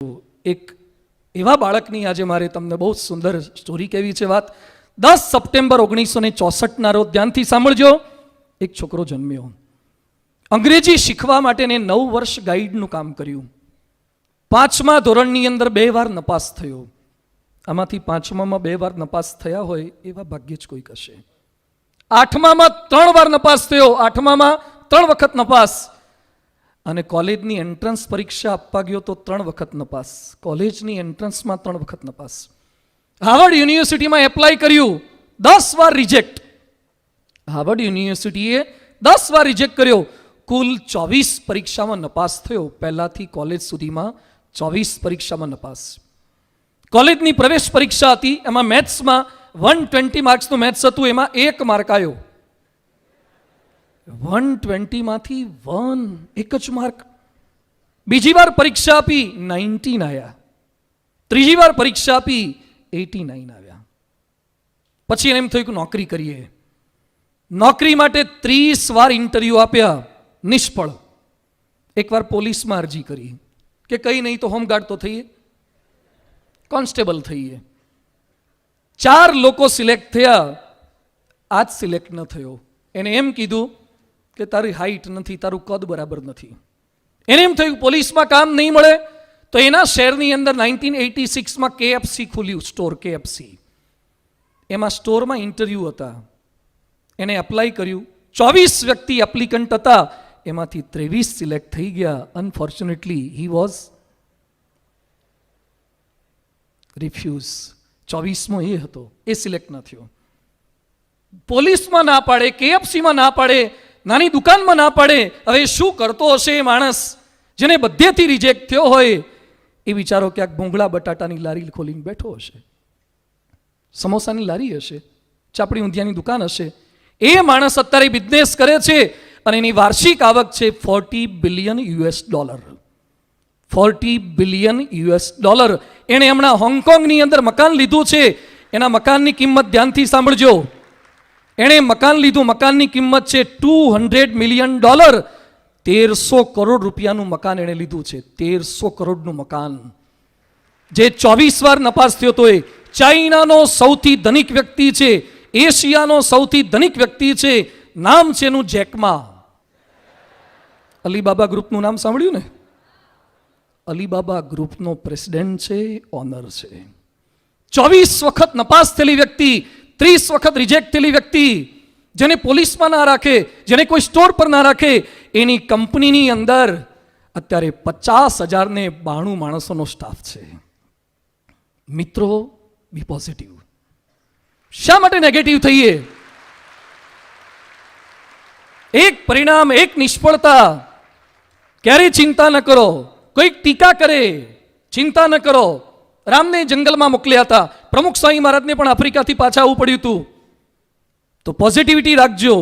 એક એવા બાળકની આજે મારે તમને બહુ સુંદર સ્ટોરી કહેવી છે. વાત 10 સપ્ટેમ્બર 1964ના રોજ ધ્યાનથી સાંભળજો. એક છોકરો જન્મ્યો. અંગ્રેજી શીખવા માટે 9 વર્ષ ગાઈડનું કામ કર્યું. 5મા ધોરણની અંદર 2 વાર નપાસ થયો. આમાંથી 5મામાં 2 વાર નપાસ થયા હોય એવા ભાગ્ય જ કોઈક હશે. 8મામાં 3 વાર નપાસ થયો. 8મામાં 3 વખત નપાસ. અને કોલેજની એન્ટ્રન્સ પરીક્ષા આપવા ગયો તો 3 વખત નપાસ. કોલેજની એન્ટ્રન્સમાં 3 વખત નપાસ. હાર્વર્ડ યુનિવર્સિટીમાં એપ્લાય કર્યું, 10 વાર રિજેક્ટ. હાર્વર્ડ યુનિવર્સિટીએ 10 વાર રિજેક્ટ કર્યો. કુલ 24 પરીક્ષામાં નપાસ થયો. પહેલાથી કોલેજ સુધીમાં 24 પરીક્ષામાં નપાસ. કોલેજની પ્રવેશ પરીક્ષા હતી, એમાં મેથ્સમાં 120 માર્ક્સનું મેથ્સ હતું, એમાં 1 માર્ક આવ્યો. 120 માંથી 1 જ માર્ક. બીજી વાર પરીક્ષા આપી 19 આવ્યા. ત્રીજી વાર પરીક્ષા આપી 89 આવ્યા. પછી એને એમ થયું કે નોકરી કરીએ. નોકરી માટે 30 વાર ઇન્ટરવ્યુ આપ્યા, નિષ્ફળ. એકવાર પોલીસમાં અરજી કરી કે કંઈ નહીં તો હોમગાર્ડ તો થઈએ, કોન્સ્ટેબલ થઈએ. 4 લોકો સિલેક્ટ થયા, આજ સિલેક્ટ ન થયો. એને એમ કીધું કે તારી હાઈટ નથી, તારું કદ બરાબર નથી. એને એમ થયું પોલીસમાં કામ નહીં મળે તો એના શહેરની અંદર 1986માં KFC ખુલ્યું, સ્ટોર KFC. એમાં સ્ટોરમાં ઇન્ટરવ્યૂ હતા. એને એપ્લાય કર્યું. 24 વ્યક્તિ એપ્લિકન્ટ હતા, એમાંથી 23 સિલેક્ટ થઈ ગયા. Unfortunately he was refuse. 24મો એ હતો, એ સિલેક્ટ ન થયો. પોલીસમાં ના પાડે, KFCમાં ના પાડે, નાની દુકાનમાં ના પાડે. હવે શું કરતો હશે એ માણસ જેને બધેથી રિજેક્ટ થયો હોય? એ બિચારો ક્યાંક ભૂંગળા બટાટાની લારી ખોલીને બેઠો હશે, સમોસાની લારી હશે, ચાપડી ઊંધિયાની દુકાન હશે. એ માણસ અત્યારે બિઝનેસ કરે છે અને એની વાર્ષિક આવક છે $40 બિલિયન. $40 બિલિયન. એણે હમણાં હોંગકોંગની અંદર મકાન લીધું છે. એના મકાનની કિંમત ધ્યાનથી સાંભળજો. એણે મકાન લીધું, મકાનની કિંમત છે $200 મિલિયન. 1300 કરોડ રૂપિયાનું મકાન એણે લીધું છે. 1300 કરોડનું મકાન. જે 24 વાર નપાસ થયો તો એ ચાઇનાનો સૌથી ધનિક વ્યક્તિ છે, એશિયાનો સૌથી ધનિક વ્યક્તિ છે. નામ છે એનું જેકમા. અલીબાબા ગ્રુપનું નામ સાંભળ્યું ને? અલીબાબા ગ્રુપનો પ્રેસિડેન્ટ છે, ઓનર છે. 24 વખત નપાસ થયેલી વ્યક્તિ, 30 વખત રિજેક્ટ થયેલી વ્યક્તિ, જેને પોલીસમાં ના રાખે, જેને કોઈ સ્ટોર પર ના રાખે, એની કંપનીની અંદર અત્યારે 50,092 માણસોનો સ્ટાફ છે. મિત્રો, બી પોઝિટિવ. શા માટે નેગેટિવ થઈએ? એક પરિણામ, એક નિષ્ફળતા, ક્યારેય ચિંતા ન કરો. કોઈક ટીકા કરે, ચિંતા ન કરો. રામને જંગલમાં મોકલ્યા હતા, પ્રમુખ સ્વામી મહારાજને પણ આફ્રિકાથી પાછા આવવું પડ્યું હતું. તો પોઝિટિવિટી રાખજો.